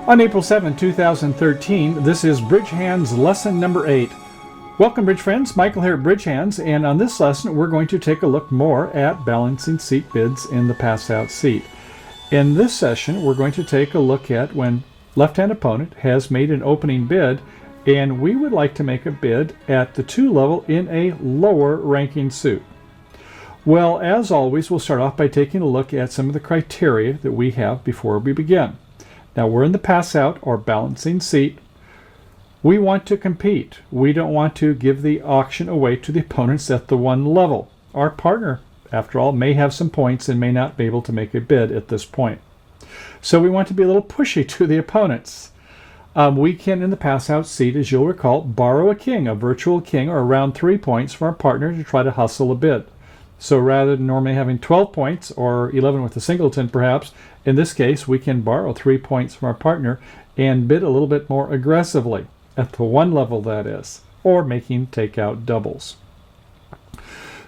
On April 7, 2013, this is Bridge Hands lesson number 8. Welcome, Bridge friends. Michael here at Bridge Hands, and on this lesson we're going to take a look more at balancing seat bids in the pass-out seat. In this session we're going to take a look at when left-hand opponent has made an opening bid and we would like to make a bid at the 2 level in a lower ranking suit. Well, as always, we'll start off by taking a look at some of the criteria that we have before we begin. Now we're in the pass-out or balancing seat. We want to compete. We don't want to give the auction away to the opponents at the 1 level. Our partner, after all, may have some points and may not be able to make a bid at this point. So we want to be a little pushy to the opponents. We can, in the pass-out seat, as you'll recall, borrow a king, a virtual king, or around 3 points from our partner to try to hustle a bid. So rather than normally having 12 points, or 11 with a singleton perhaps, in this case we can borrow 3 points from our partner and bid a little bit more aggressively, at the 1 level that is, or making takeout doubles.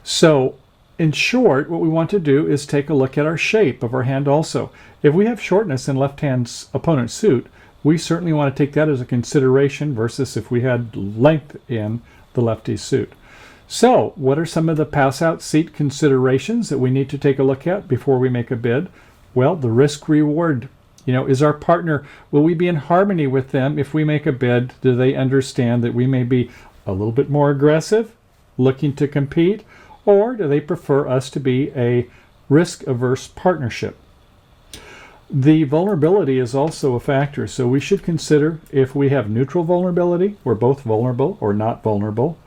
So in short, what we want to do is take a look at our shape of our hand also. If we have shortness in left-hand opponent's suit, we certainly want to take that as a consideration versus if we had length in the lefty's suit. So what are some of the pass-out seat considerations that we need to take a look at before we make a bid? Well, the risk-reward. Is our partner, will we be in harmony with them if we make a bid? Do they understand that we may be a little bit more aggressive, looking to compete, or do they prefer us to be a risk-averse partnership? The vulnerability is also a factor, so we should consider if we have neutral vulnerability, we're both vulnerable or not vulnerable.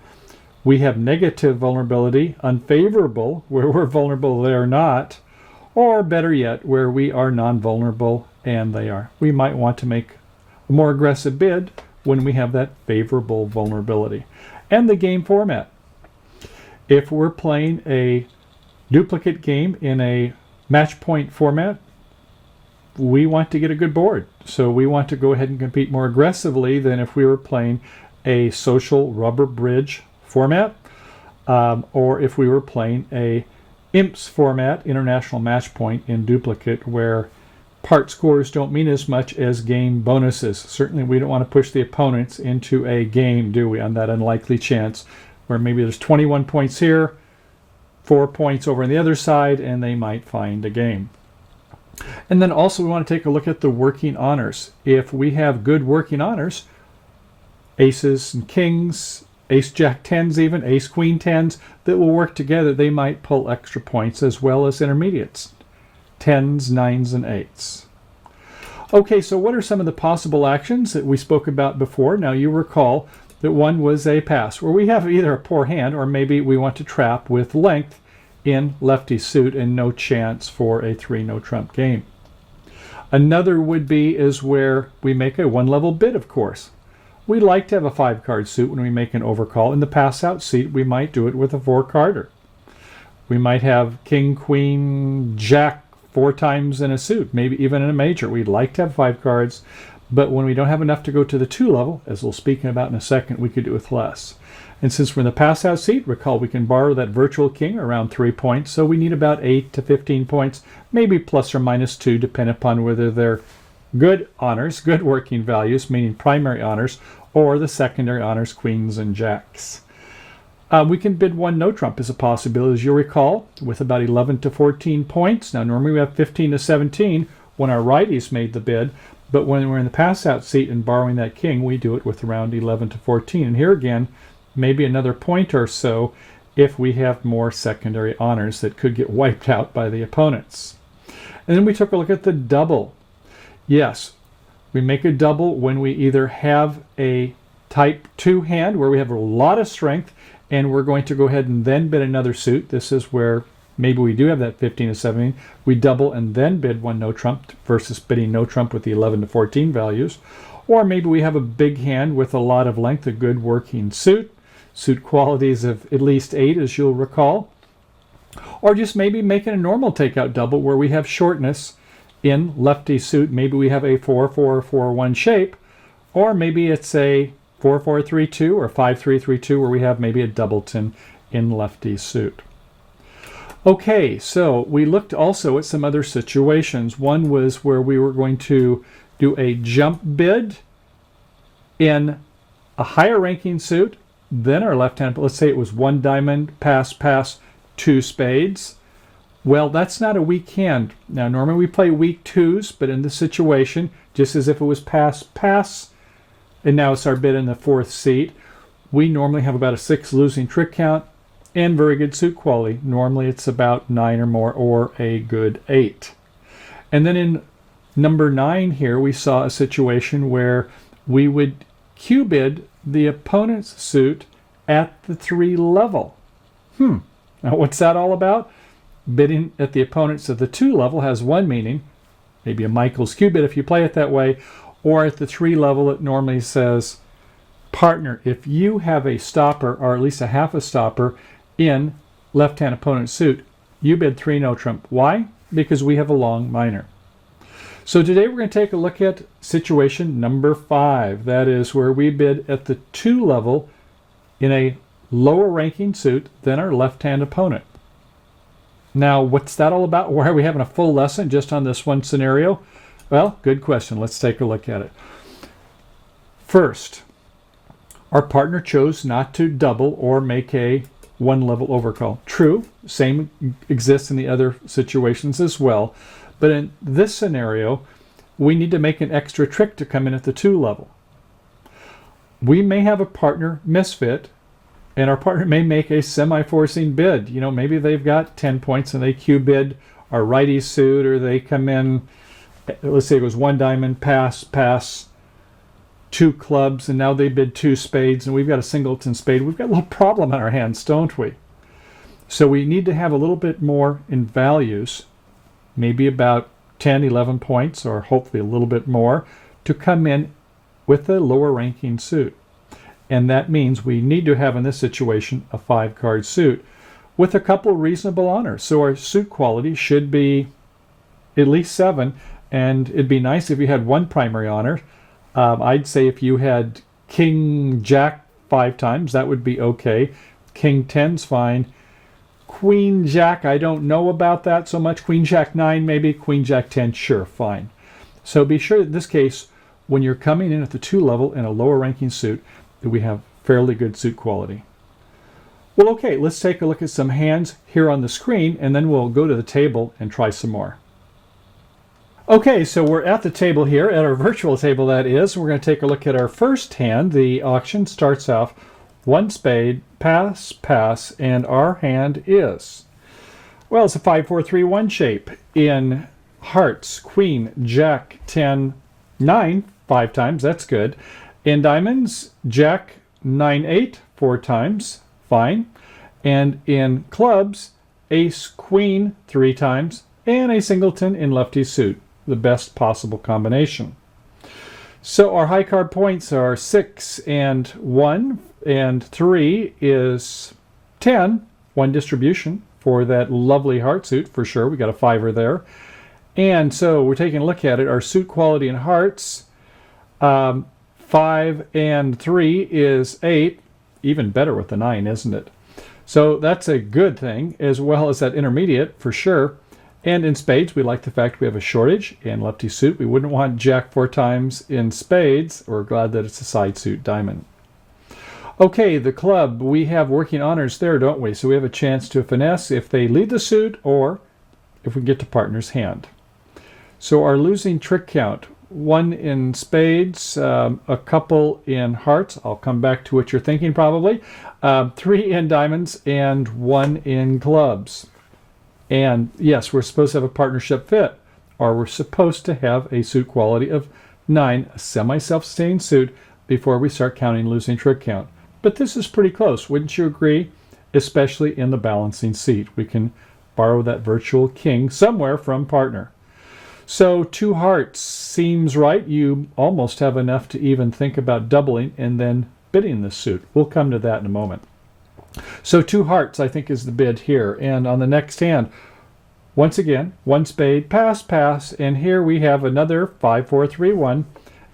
We have negative vulnerability, unfavorable, where we're vulnerable, they're not, or better yet, where we are non-vulnerable and they are. We might want to make a more aggressive bid when we have that favorable vulnerability. And the game format. If we're playing a duplicate game in a match point format, we want to get a good board. So we want to go ahead and compete more aggressively than if we were playing a social rubber bridge format, or if we were playing a IMPS format, international match point in duplicate, where part scores don't mean as much as game bonuses. Certainly we don't want to push the opponents into a game, do we, on that unlikely chance where maybe there's 21 points here, 4 points over on the other side, and they might find a game. And then also we want to take a look at the working honors. If we have good working honors, aces and kings, ace jack tens even, ace queen tens, that will work together, they might pull extra points as well as intermediates, tens, nines, and eights. Okay, so what are some of the possible actions that we spoke about before? Now you recall that one was a pass, where we have either a poor hand or maybe we want to trap with length in lefty suit and no chance for a 3 no trump game. Another would be is where we make a 1 level bid, of course. We like to have a 5-card suit when we make an overcall. In the pass-out seat, we might do it with a 4-carder. We might have king, queen, jack 4 times in a suit, maybe even in a major. We'd like to have 5 cards, but when we don't have enough to go to the 2 level, as we'll speak about in a second, we could do with less. And since we're in the pass-out seat, recall we can borrow that virtual king around 3 points, so we need about 8 to 15 points, maybe plus or minus 2, depending upon whether they're good honors, good working values, meaning primary honors, or the secondary honors, queens and jacks. We can bid 1 no trump as a possibility, as you'll recall, with about 11 to 14 points. Now normally we have 15 to 17 when our righties made the bid, but when we're in the pass-out seat and borrowing that king, we do it with around 11 to 14. And here again, maybe another point or so if we have more secondary honors that could get wiped out by the opponents. And then we took a look at the double. Yes, we make a double when we either have a type 2 hand where we have a lot of strength and we're going to go ahead and then bid another suit. This is where maybe we do have that 15 to 17. We double and then bid 1 no trump versus bidding no trump with the 11 to 14 values. Or maybe we have a big hand with a lot of length, a good working suit qualities of at least 8, as you'll recall. Or just maybe making a normal takeout double where we have shortness in lefty suit. Maybe we have a 4-4-4-1 shape, or maybe it's a 4-4-3-2 or 5-3-3-2 where we have maybe a doubleton in lefty suit. Okay, so we looked also at some other situations. One was where we were going to do a jump bid in a higher ranking suit than our left hand. Let's say it was 1 diamond, pass, pass, 2 spades. Well, that's not a weak hand. Now, normally we play weak 2s, but in this situation, just as if it was pass, pass, and now it's our bid in the 4th seat, we normally have about a 6 losing trick count and very good suit quality. Normally it's about 9 or more, or a good 8. And then in number 9 here, we saw a situation where we would Q-bid the opponent's suit at the 3 level. Now what's that all about? Bidding at the opponent's at the 2 level has one meaning, maybe a Michael's Q-bid if you play it that way, or at the 3 level it normally says, partner, if you have a stopper, or at least a half a stopper, in left-hand opponent's suit, you bid 3 no trump. Why? Because we have a long minor. So today we're going to take a look at situation number 5. That is where we bid at the 2 level in a lower ranking suit than our left-hand opponent. Now, what's that all about? Why are we having a full lesson just on this one scenario? Well, good question. Let's take a look at it. First, our partner chose not to double or make a 1 level overcall. True, same exists in the other situations as well. But in this scenario, we need to make an extra trick to come in at the 2 level. We may have a partner misfit, and our partner may make a semi-forcing bid. You know, maybe they've got 10 points and they Q-bid our righty suit, or they come in, let's say it was 1 diamond, pass, pass, 2 clubs, and now they bid 2 spades, and we've got a singleton spade. We've got a little problem on our hands, don't we? So we need to have a little bit more in values, maybe about 10, 11 points, or hopefully a little bit more, to come in with a lower ranking suit. And that means we need to have in this situation a 5-card suit with a couple reasonable honors. So our suit quality should be at least 7, and it'd be nice if you had 1 primary honor. I'd say if you had King Jack 5 times, that would be okay. King 10's fine. Queen Jack, I don't know about that so much. Queen Jack 9 maybe. Queen Jack 10, sure, fine. So be sure in this case, when you're coming in at the 2 level in a lower ranking suit, that we have fairly good suit quality. Well, okay, let's take a look at some hands here on the screen, and then we'll go to the table and try some more. Okay, so we're at the table here, at our virtual table that is. We're going to take a look at our first hand. The auction starts off 1 spade, pass, pass, and our hand is, well, it's a 5-4-3-1 shape. In hearts, Queen, Jack, 10, 9, 5 times, that's good. In diamonds, Jack, 9, 8, 4 times, fine. And in clubs, Ace, Queen, 3 times, and a singleton in lefty suit, the best possible combination. So our high card points are 6 and 1, and 3 is 10, 1 distribution for that lovely heart suit for sure. We got a 5er there. And so we're taking a look at it. Our suit quality in hearts, 5 and 3 is 8, even better with the 9, isn't it? So that's a good thing, as well as that intermediate for sure. And in spades, we like the fact we have a shortage in lefty suit. We wouldn't want Jack 4 times in spades. We're glad that it's a side suit diamond. Okay, the club, we have working honors there, don't we? So we have a chance to finesse if they lead the suit, or if we get to partner's hand. So our losing trick count, 1 in spades, a couple in hearts. I'll come back to what you're thinking probably. 3 in diamonds, and 1 in clubs. And yes, we're supposed to have a partnership fit, or we're supposed to have a suit quality of 9, a semi-self-sustaining suit, before we start counting losing trick count. But this is pretty close, wouldn't you agree? Especially in the balancing seat. We can borrow that virtual king somewhere from partner. So 2 hearts seems right. You almost have enough to even think about doubling and then bidding the suit. We'll come to that in a moment. So 2 hearts, I think, is the bid here. And on the next hand, once again, 1 spade, pass, pass, and here we have another 5-4-3-1.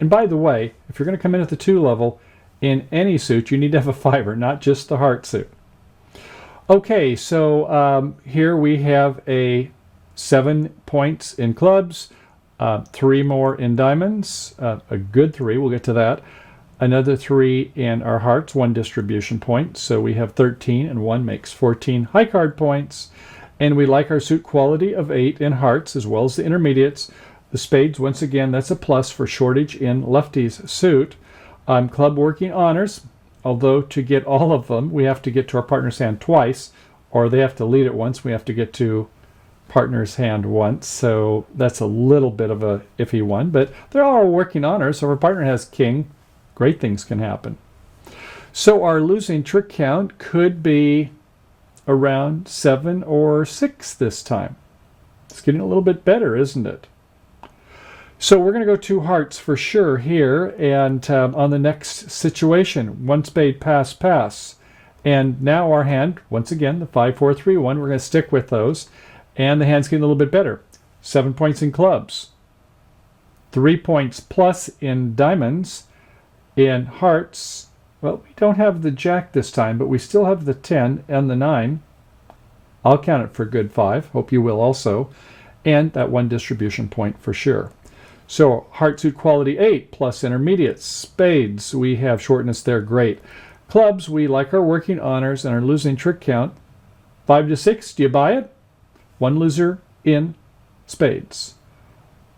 And by the way, if you're going to come in at the 2 level, in any suit, you need to have a 5er, not just the heart suit. Okay, so here we have a 7 points in clubs, 3 more in diamonds, a good 3, we'll get to that. Another 3 in our hearts, 1 distribution point. So we have 13 and 1 makes 14 high card points. And we like our suit quality of 8 in hearts as well as the intermediates. The spades, once again, that's a plus for shortage in lefty's suit. Club working honors, although to get all of them, we have to get to our partner's hand twice, or they have to lead it once. We have to get to partner's hand once, so that's a little bit of a iffy one, but they're all working honors. So if our partner has king, great things can happen. So our losing trick count could be around 7 or 6 this time. It's getting a little bit better, isn't it? So we're going to go 2 hearts for sure here, and on the next situation, 1 spade, pass, pass. And now our hand, once again, the 5, 4, 3, 1, we're going to stick with those. And the hand's getting a little bit better. 7 points in clubs. 3 points plus in diamonds. In hearts, well, we don't have the jack this time, but we still have the 10 and the 9. I'll count it for a good 5. Hope you will also. And that 1 distribution point for sure. So heart suit quality 8 plus intermediates. Spades, we have shortness there. Great. Clubs, we like our working honors and our losing trick count. 5 to 6, do you buy it? 1 loser in spades.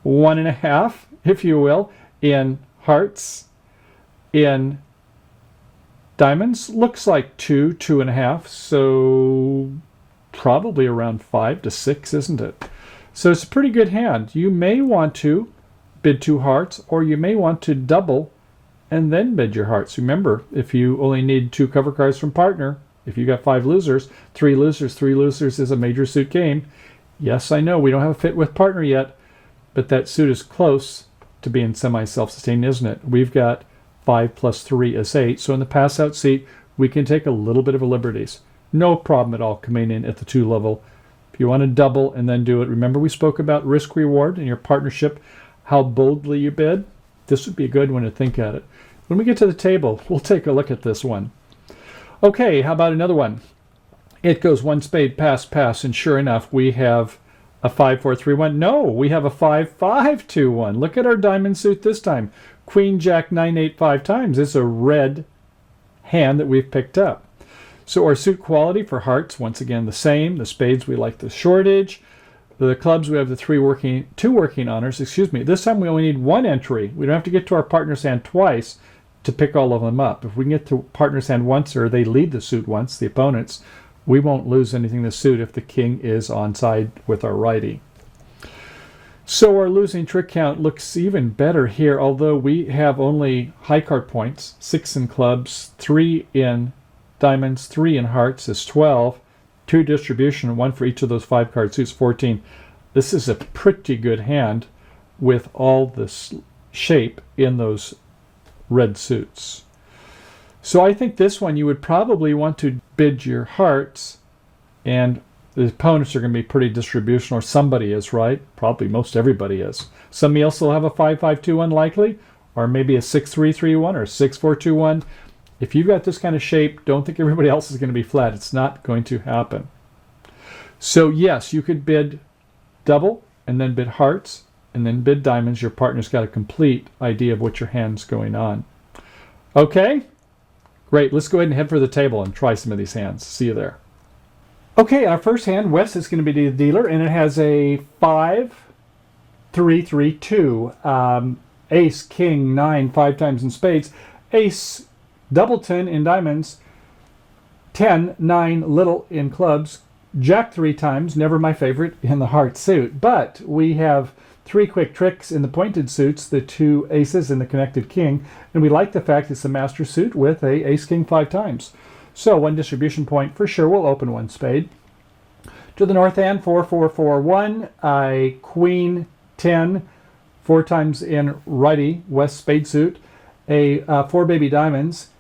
1.5, if you will, in hearts. In diamonds, looks like 2, 2.5, so probably around 5 to 6, isn't it? So it's a pretty good hand. You may want to bid 2 hearts, or you may want to double and then bid your hearts. Remember, if you only need 2 cover cards from partner, if you got 5 losers, 3 losers is a major suit game. Yes, I know we don't have a fit with partner yet, but that suit is close to being semi-self-sustained, isn't it? We've got 5 plus 3 is 8. So in the pass-out seat, we can take a little bit of a liberties. No problem at all coming in at the 2 level. If you want to double and then do it, remember we spoke about risk-reward in your partnership, how boldly you bid? This would be a good one to think at it. When we get to the table, we'll take a look at this one. Okay, how about another one? It goes 1 spade, pass, pass, and sure enough, we have a 5, 4, 3, 1. No, we have a 5, 5, 2, 1. Look at our diamond suit this time. Queen, jack, 9, 8, 5 times. It's a red hand that we've picked up. So our suit quality for hearts, once again, the same. The spades, we like the shortage. The clubs, we have the 2 working honors. This time we only need 1 entry. We don't have to get to our partner's hand twice to pick all of them up. If we can get to partner's hand once, or they lead the suit once, the opponents, we won't lose anything to suit if the king is on side with our righty. So our losing trick count looks even better here, although we have only high card points, 6 in clubs, 3 in diamonds, 3 in hearts is 12, 2 distribution, 1 for each of those 5 card suits, 14. This is a pretty good hand with all this shape in those red suits. So I think this one you would probably want to bid your hearts, and the opponents are going to be pretty distributional, or somebody is, right? Probably most everybody is. Somebody else will have a 5, 5, 2, 1 likely, or maybe a 6, 3, 3, 1, or 6, 4, 2, 1. If you've got this kind of shape, don't think everybody else is going to be flat. It's not going to happen. So yes, you could bid double, and then bid hearts, and then bid diamonds. Your partner's got a complete idea of what your hand's going on. Okay? Great. Let's go ahead and head for the table and try some of these hands. See you there. Okay, our first hand, Wes is going to be the dealer, and it has a 5, 3, 3, 2. Ace, king, 9, 5 times in spades. Ace, double 10 in diamonds. 10, 9, little in clubs. Jack 3 times, never my favorite, in the heart suit. But we have 3 quick tricks in the pointed suits, the 2 aces and the connected king. And we like the fact it's a master suit with a ace, king 5 times. So 1 distribution point for sure. We'll open 1 spade. To the north hand, 4, 4, 4, 1. A queen, 10, 4 times in righty, west spade suit. A 4 baby diamonds.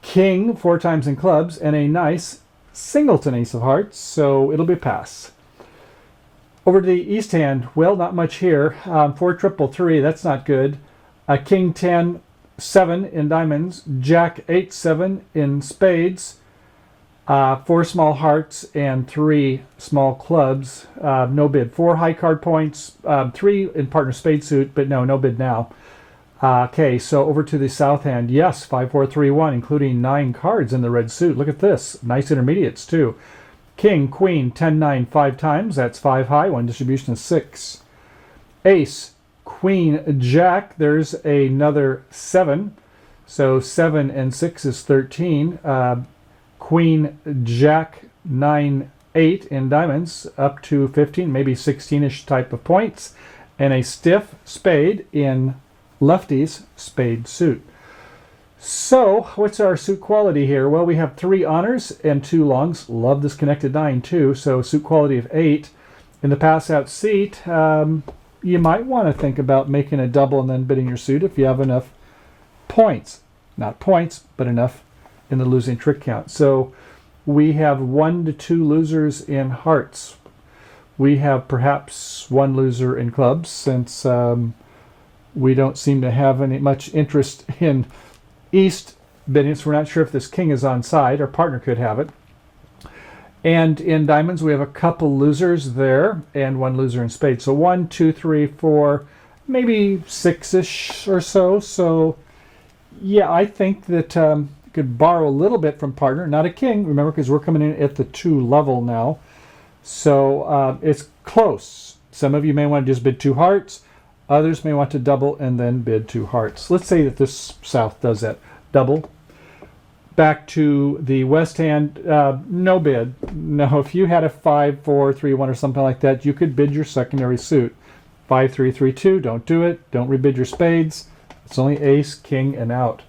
King, 4 times in clubs. And a nice singleton ace of hearts. So it'll be a pass. Over to the east hand, well, not much here. 4, triple 3, that's not good. A king, 10, 7 in diamonds. Jack, 8, 7 in spades. Four small hearts and three small clubs. No bid. Four high card points. Three in partner spade suit, but no bid now. Okay, so over to the south hand. Yes, 5, 4, 3, 1, including 9 cards in the red suit. Look at this. Nice intermediates, too. King, queen, 10, 9, 5 times. That's 5 high. One distribution is 6. Ace, queen, jack. There's another 7. So 7 and 6 is 13. Queen, jack, 9, 8 in diamonds, up to 15, maybe 16-ish type of points. And a stiff spade in lefty's spade suit. So, what's our suit quality here? Well, we have 3 honors and 2 longs. Love this connected 9 too. So, suit quality of 8. In the pass out seat, you might want to think about making a double and then bidding your suit if you have enough points. Not points, but enough in the losing trick count. So, we have 1 to 2 losers in hearts. We have perhaps 1 loser in clubs, since we don't seem to have any much interest in east bidding, so we're not sure if this king is on side. Our partner could have it. And in diamonds, we have a couple losers there and 1 loser in spades. So 1, 2, 3, 4, maybe 6-ish or so. So yeah, I think that you could borrow a little bit from partner. Not a king, remember, because we're coming in at the 2 level now. So it's close. Some of you may want to just bid 2 hearts. Others may want to double and then bid 2 hearts. Let's say that this south does that. Double. Back to the west hand, no bid. No, if you had a 5, 4, 3, 1 or something like that, you could bid your secondary suit. 5, 3, 3, 2, don't do it. Don't rebid your spades. It's only ace, king, and out.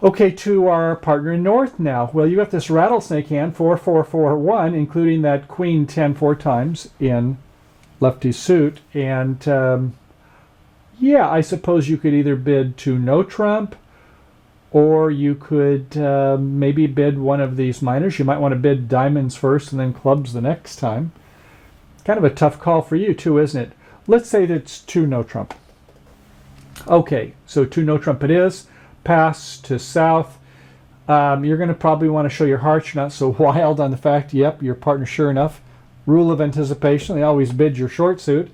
Okay, to our partner in north now. Well, you got this rattlesnake hand, 4, 4, 4, 1, including that queen 10 4 times in lefty suit. And yeah, I suppose you could either bid to no trump, or you could maybe bid one of these minors. You might want to bid diamonds first and then clubs the next time. Kind of a tough call for you too, isn't it? Let's say that it's 2 no trump. Okay, so 2 no trump it is. Pass to south. You're going to probably want to show your hearts. You're not so wild on the fact, yep, your partner, sure enough. Rule of anticipation, they always bid your short suit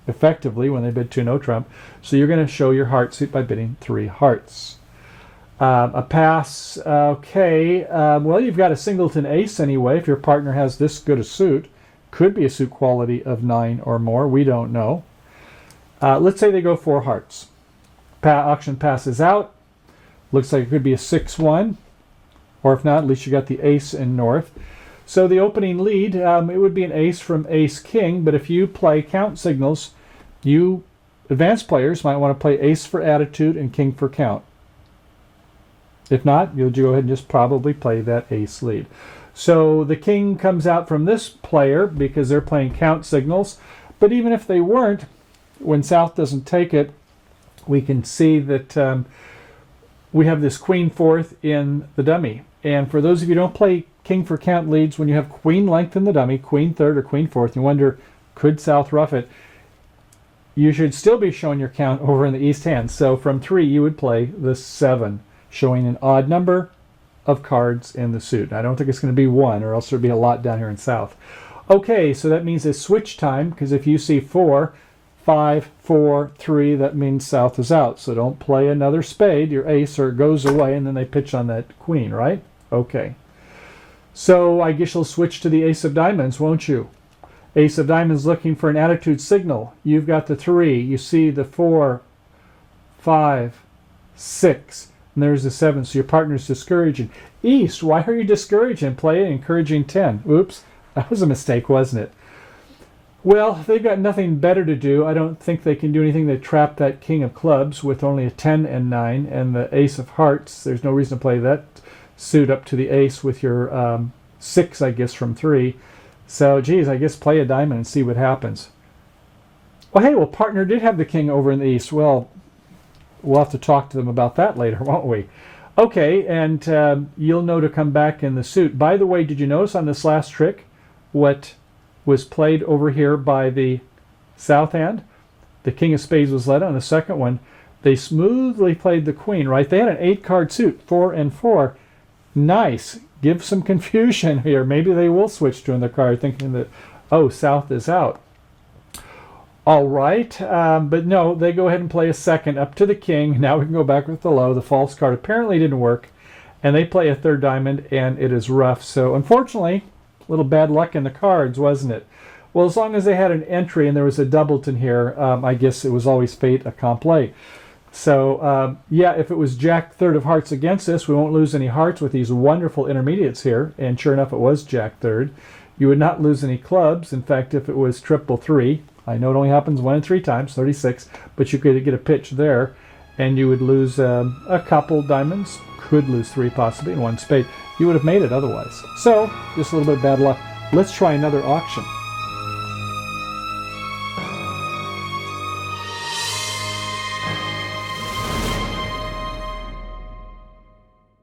effectively when they bid 2 no trump. So you're going to show your heart suit by bidding 3 hearts. A pass, okay. Well, you've got a singleton ace anyway. If your partner has this good a suit, could be a suit quality of 9 or more. We don't know. Let's say they go 4 hearts. Auction passes out. Looks like it could be a 6-1. Or if not, at least you got the ace in north. So the opening lead, it would be an ace from ace-king. But if you play count signals, you advanced players might want to play ace for attitude and king for count. If not, you'll go ahead and just probably play that ace lead. So the king comes out from this player because they're playing count signals. But even if they weren't, when south doesn't take it, we can see that we have this queen fourth in the dummy. And for those of you who don't play king for count leads, when you have queen length in the dummy, queen third or queen fourth, you wonder, could south rough it? You should still be showing your count over in the east hand. So from 3, you would play the 7. Showing an odd number of cards in the suit. I don't think it's going to be 1, or else there'd be a lot down here in south. Okay, so that means it's switch time, because if you see 4, 5, 4, 3, that means south is out. So don't play another spade, your ace, or it goes away, and then they pitch on that queen, right? Okay. So I guess you'll switch to the ace of diamonds, won't you? Ace of diamonds looking for an attitude signal. You've got the 3. You see the 4, 5, 6. And there's the 7, so your partner's discouraging. East, why are you discouraging? Play an encouraging 10. Oops, that was a mistake, wasn't it? Well, they've got nothing better to do. I don't think they can do anything to trap that king of clubs with only a 10 and 9 and the ace of hearts. There's no reason to play that suit up to the ace with your 6, I guess, from 3. So, geez, I guess play a diamond and see what happens. Well, hey, partner did have the king over in the east. Well, we'll have to talk to them about that later, won't we? Okay, and you'll know to come back in the suit. By the way, did you notice on this last trick what was played over here by the south hand? The king of spades was led on the second one. They smoothly played the queen, right? They had an 8-card suit, 4 and 4. Nice. give some confusion here. Maybe they will switch to in their card thinking that, oh, south is out. All right, but no, they go ahead and play a second up to the king. Now we can go back with the low. The false card apparently didn't work, and they play a third diamond, and it is rough. So unfortunately, a little bad luck in the cards, wasn't it? Well, as long as they had an entry and there was a doubleton here, I guess it was always fait accompli. So yeah, if it was Jack third of hearts against us, we won't lose any hearts with these wonderful intermediates here. And sure enough, it was Jack third. You would not lose any clubs. In fact, if it was triple three, I know it only happens 1 in 3 times, 36, but you could get a pitch there, and you would lose a couple diamonds, could lose 3 possibly, and 1 spade. You would have made it otherwise. So, just a little bit of bad luck. Let's try another auction.